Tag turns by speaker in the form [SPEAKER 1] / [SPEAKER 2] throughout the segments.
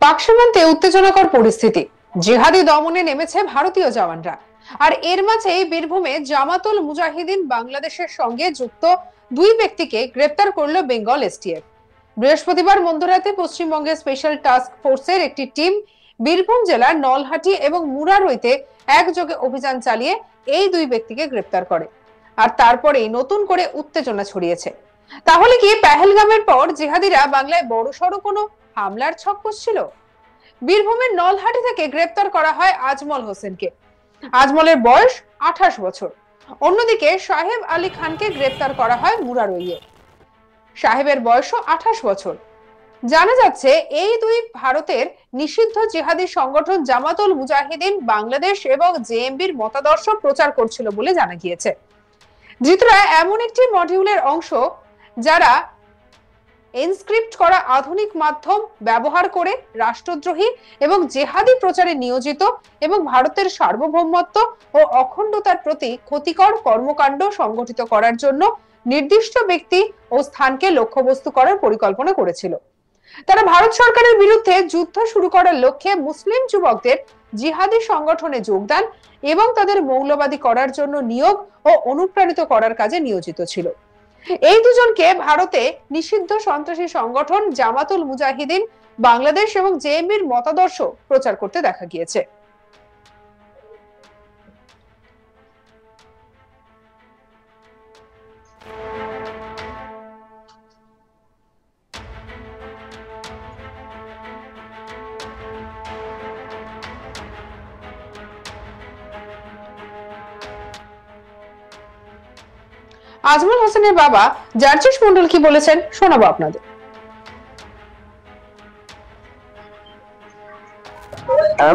[SPEAKER 1] পাক সীমান্তে উত্তেজনাকর পরিস্থিতি, জিহাদি দমনে নেমেছে ভারতীয় জওয়ানরা। আর এর মাঝেই বীরভূমে জামাতুল মুজাহিদিন বাংলাদেশের সঙ্গে যুক্ত দুই ব্যক্তিকে গ্রেপ্তার করল বেঙ্গল এসটিএফ। বৃহস্পতিবার মধ্যরাতে পশ্চিমবঙ্গের স্পেশাল টাস্ক ফোর্সের একটি টিম বীরভূম জেলার নলহাটি এবং মুরারইতে একযোগে অভিযান চালিয়ে এই দুই ব্যক্তিকে গ্রেপ্তার করে। আর তারপরেই নতুন করে উত্তেজনা ছড়িয়েছে। তাহলে কি পেহেলগামের পর জিহাদিরা বাংলায় বড়সড় কোনো হামলার ছক কষছিল? বীরভূমের নলহাটি থেকে গ্রেপ্তার করা হয় আজমল হোসেনকে। আজমলের বয়স 28 বছর। অন্যদিকে সাহেব আলী খানকে গ্রেপ্তার করা হয় মুরারইয়ে। সাহেবের বয়সও 28 বছর। জানা যাচ্ছে এই দুই ভারতের নিষিদ্ধ জিহাদি সংগঠন জামাতুল মুজাহিদিন বাংলাদেশ এবং জেএমবির মতাদর্শ প্রচার করছিল বলে জানা গিয়েছে। ধৃতরা এমন একটি মডিউলের অংশ যারা এনক্রিপ্ট করা আধুনিক মাধ্যম ব্যবহার করে রাষ্ট্রদ্রোহী এবং জেহাদি প্রচারে নিয়োজিত এবং ভারতের সার্বভৌমত্ব ও অখণ্ডতার প্রতি ক্ষতিকর কর্মকাণ্ড সংগঠিত করার জন্য নির্দিষ্ট ব্যক্তি ও স্থানকে লক্ষ্যবস্তু করার পরিকল্পনা করেছিল। তারা ভারত সরকারের বিরুদ্ধে যুদ্ধ শুরু করার লক্ষ্যে মুসলিম যুবকদের জিহাদি সংগঠনে যোগদান এবং তাদের মৌলবাদী করার জন্য নিয়োগ ও অনুপ্রাণিত করার কাজে নিয়োজিত ছিল। এই দুজনকে ভারতে নিষিদ্ধ সন্ত্রাসী সংগঠন জামাতুল মুজাহিদিন বাংলাদেশ এবং জেএমবির মতাদর্শ প্রচার করতে দেখা গিয়েছে। আজমল হোসেনের বাবা জার্জিস মন্ডল কি বলেছেন শোনাবো আপনাদের।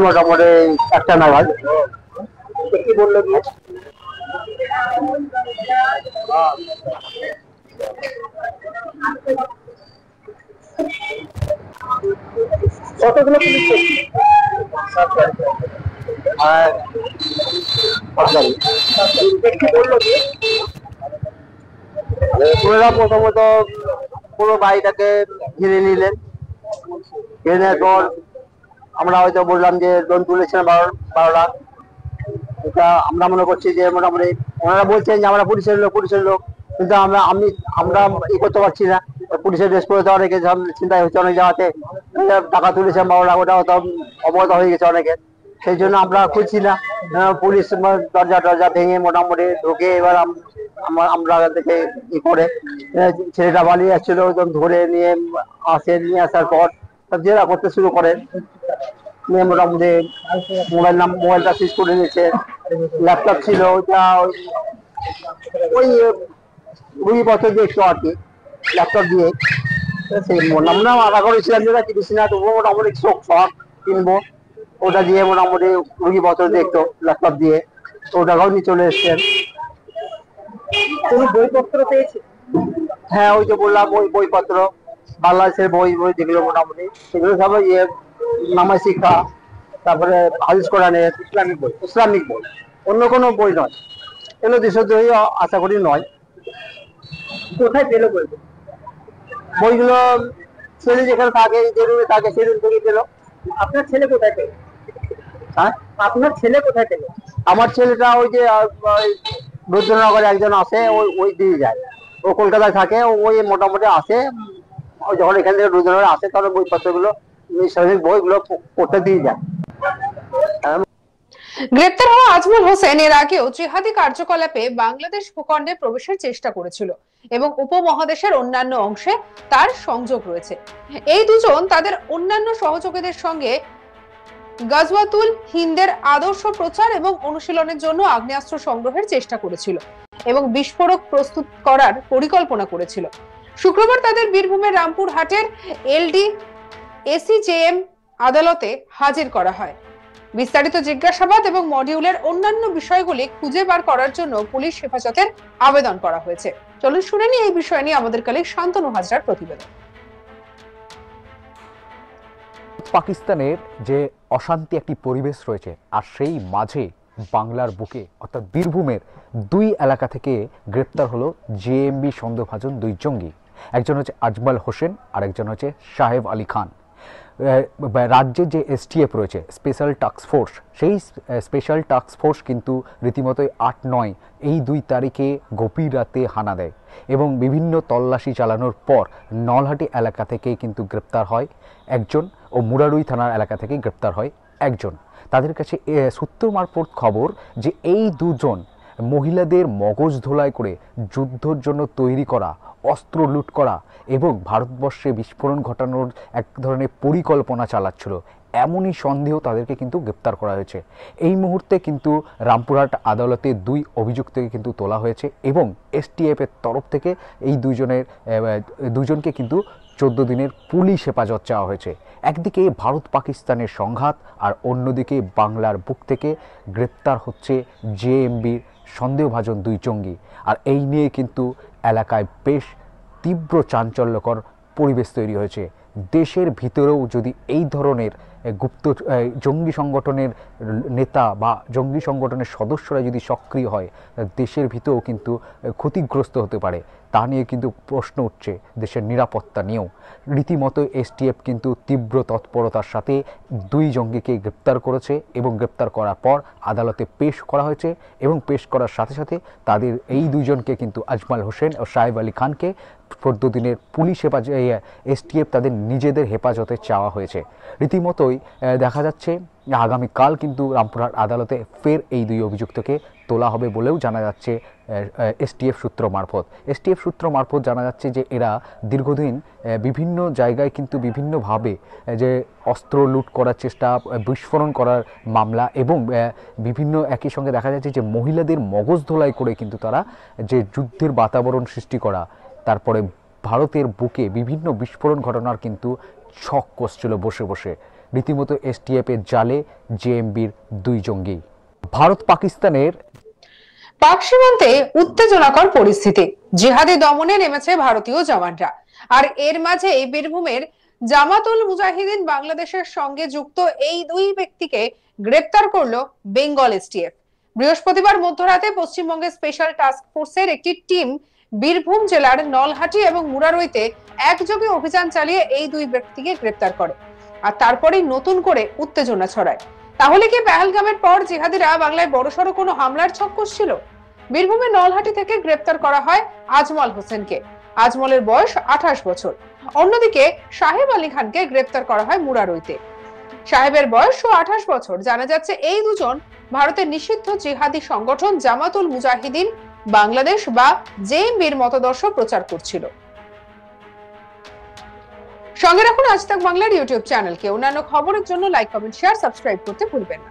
[SPEAKER 2] মোটামুটি একটা নাগাদ কি বললো কি কতগুলো পুলিশ বললো কি প্রথমত পুরো বাড়িটাকে ঘিরে নিলেন। ঘিরে নেওয়ার পর আমরা হয়তো বললাম যে লোন তুলেছেন 12 লাখ। এটা আমরা মনে করছি যে মোটামুটি ওনারা বলছেন যে আমরা পুলিশের লোক, কিন্তু আমরা ই করতে পারছি না। পুলিশের ড্রেস পরে তো অনেকে চিন্তায় হচ্ছে, অনেক জায়গাতে টাকা তুলেছেন 12 লাখ, ওটা হয়তো অবগত হয়ে গেছে অনেকে। সেই জন্য আমরা খুঁজছি না। পুলিশ দরজা ভেঙে মোটামুটি ঢুকে এবার আমরা থেকে ই করে ছেলেটা পালিয়ে যাচ্ছিল, ধরে নিয়ে আসার পর জেরা করতে শুরু করেন। মোটামুটি মোবাইলটা সিজ করে নিয়েছে। ল্যাপটপ ছিল, ওইটা ওই 2 বছর দিয়ে একটু আর কি ল্যাপটপ দিয়ে সেই আমরা আশা করেছিলাম যেটা কিনছি না, তবুও মোটামুটি শখ কিনবো। ওটা দিয়ে মোটামুটি 2 বছর দিয়ে একটু ল্যাপটপ দিয়ে ওটাও নিয়ে চলে এসছেন। বইপত্র পেয়েছে? হ্যাঁ, ওই যে বললাম ওই বইপত্র, বাংলাদেশের বই যেগুলো মোটামুটি সেগুলো সব নামাজ শিক্ষা, তারপরে হাদিস কোরআনের ইসলামিক বই, অন্য কোনো বই নয়। এগুলো দেশদ্রোহী আশা করি নয়। কোথায় পেলো বইগুলো? ছেলে যেখানে থাকে, যে রুমে থাকে সেই রুম থেকে পেলো। আপনার ছেলে কোথায় পেল? হ্যাঁ, আপনার ছেলে কোথায় পেল? আমার ছেলেটা ওই যে রুদ্রনগরে একজন আছে, ওই দিয়ে যায়। ও কলকাতায় থাকে, ওই মোটামুটি আসে। যখন এখান থেকে রুদ্রনগরে আসে তখন বইপত্রগুলো ইসলামিক বইগুলো পড়তে দিয়ে যায়।
[SPEAKER 1] গ্রেপ্তার হওয়া আজমল হোসেন এর আগেও জিহাদি কার্যকলাপে বাংলাদেশ ভূখণ্ডে প্রবেশের চেষ্টা করেছিল এবং উপমহাদেশের অন্যান্য অংশে তার সংযোগ রয়েছে। এই দুজন তাদের অন্যান্য সহযোগীদের সঙ্গে গাজওয়াতুল হিন্দের আদর্শ প্রচার এবং অনুশীলনের জন্য আগ্নেয়াস্ত্র সংগ্রহের চেষ্টা করেছিল এবং বিস্ফোরক প্রস্তুত করার পরিকল্পনা করেছিল। শুক্রবার তাদের বীরভূমের রামপুর হাটের এলডি এসিজেএম আদালতে হাজির করা হয়। বিস্তারিত জিজ্ঞাসাবাদ এবং মডিউলের অন্যান্য বিষয়গুলি খুঁজে বার করার জন্য পুলিশ হেফাজতের আবেদন করা হয়েছে। চলুন শুনে নিই এই বিষয় নিয়ে আমাদের কলিগ শান্তনু হাজরার প্রতিবেদন।
[SPEAKER 3] পাকিস্তানের যে অশান্তি একটি পরিবেশ রয়েছে, আর সেই মাঝে বাংলার বুকে অর্থাৎ বীরভূমের 2 এলাকা থেকে গ্রেপ্তার হলো জেএমবি সন্দেহভাজন 2 জঙ্গি। একজন হচ্ছে আজমল হোসেন আর একজন হচ্ছে সাহেব আলী খান। রাজ্যের যে এসটিএফ রয়েছে, স্পেশাল টাস্ক ফোর্স, সেই স্পেশাল টাস্ক ফোর্স কিন্তু রীতিমতোই 8-9 এই 2 তারিখে গভীর রাতে হানা দেয় এবং বিভিন্ন তল্লাশি চালানোর পর নলহাটি এলাকা থেকে কিন্তু গ্রেপ্তার হয় একজন ও মুরারুই থানার এলাকা থেকে গ্রেপ্তার হয় একজন। তাদের কাছে সূত্র মারফত খবর যে এই দুজন মহিলাদের মগজ ধোলাই করে যুদ্ধের জন্য তৈরি করা অস্ত্র লুট করা এবং ভারতবর্ষে বিস্ফোরণ ঘটানোর এক ধরনের পরিকল্পনা চালাচ্ছিল, এমনই সন্দেহ তাদেরকে কিন্তু গ্রেপ্তার করা হয়েছে। এই মুহূর্তে কিন্তু রামপুরহাট আদালতে 2 অভিযুক্তকে কিন্তু তোলা হয়েছে এবং এসটিএফের তরফ থেকে এই দুজনকে কিন্তু 14 দিনের পুলিশ হেফাজত চাওয়া হয়েছে। একদিকে ভারত পাকিস্তানের সংঘাত আর অন্যদিকে বাংলার বুক থেকে গ্রেপ্তার হচ্ছে জেএমবির সন্দেহভাজন 2 জঙ্গি। আর এই নিয়ে কিন্তু এলাকায় বেশ তীব্র চাঞ্চল্যকর পরিবেশ তৈরি হয়েছে। দেশের ভিতরেও যদি এই ধরনের গুপ্ত জঙ্গি সংগঠনের নেতা বা জঙ্গি সংগঠনের সদস্যরা যদি সক্রিয় হয়, দেশের ভিতরেও কিন্তু ক্ষতিগ্রস্ত হতে পারে। তা নিয়ে কিন্তু প্রশ্ন উঠছে দেশের নিরাপত্তা নিয়েও। রীতিমতো এসটিএফ কিন্তু তীব্র তৎপরতার সাথে 2 জঙ্গিকে গ্রেপ্তার করেছে এবং গ্রেপ্তার করার পর আদালতে পেশ করা হয়েছে এবং পেশ করার সাথে সাথে তাদের এই 2 জনকে কিন্তু আজমাল হোসেন ও সাহেব আলী খানকে 14 দিনের পুলিশ হেফাজতে এসটিএফ তাদের নিজেদের হেফাজতে চাওয়া হয়েছে। রীতিমতোই দেখা যাচ্ছে আগামীকাল কিন্তু রামপুরহাট আদালতে ফের এই 2 অভিযুক্তকে তোলা হবে বলেও জানা যাচ্ছে এসটিএফ সূত্র মারফত জানা যাচ্ছে যে এরা দীর্ঘদিন বিভিন্ন জায়গায় কিন্তু বিভিন্নভাবে যে অস্ত্র লুট করার চেষ্টা, বিস্ফোরণ করার মামলা এবং বিভিন্ন একই সঙ্গে দেখা যাচ্ছে যে মহিলাদের মগজ ধোলাই করে কিন্তু তারা যে যুদ্ধের বাতাবরণ সৃষ্টি করা, তারপরে ভারতের বুকে বিভিন্ন বিস্ফোরণ ঘটনার কিন্তু ছক কষছিল বসে বসে। রীতিমতো এসটিএফের জালে জেএমবির 2 জঙ্গি। ভারত পাকিস্তানের
[SPEAKER 1] পাক সীমান্তে উত্তেজনাকর পরিস্থিতি, জিহাদি দমনে নেমেছে ভারতীয় জওয়ানরা। আর এর মাঝে বীরভূমের জামাতুল মুজাহিদিন বাংলাদেশের সঙ্গে যুক্ত এই 2 ব্যক্তিকে গ্রেপ্তার করলো বেঙ্গল এসটিএফ। বৃহস্পতিবার মধ্যরাতে পশ্চিমবঙ্গের স্পেশাল টাস্ক ফোর্সের একটি টিম বীরভূম জেলার নলহাটি এবং মুরারইতে একযোগে অভিযান চালিয়ে এই 2 ব্যক্তিকে গ্রেপ্তার করে। আর তারপরেই নতুন করে উত্তেজনা ছড়ায়। তাহলে কি পেহেলগামের পর জিহাদিরা বাংলায় বড়সড় কোনো হামলার ছক কষছিল? বীরভূমের নলহাটি থেকে গ্রেপ্তার করা হয় আজমল হোসেনকে। আজমলের বয়স 28 বছর। অন্যদিকে সাহেব আলী খানকে গ্রেপ্তার করা হয় মুরারইতে। সাহেবের বয়স 28 বছর। জানা যাচ্ছে এই দুজন ভারতের নিষিদ্ধ জিহাদি সংগঠন জামাতুল মুজাহিদিন বাংলাদেশ বা জেএমবির মতাদর্শ প্রচার করছিল। সঙ্গে রাখুন আজ তাক বাংলার ইউটিউব চ্যানেলকে। অন্যান্য খবরের জন্য লাইক, কমেন্ট, শেয়ার, সাবস্ক্রাইব করতে ভুলবেন না।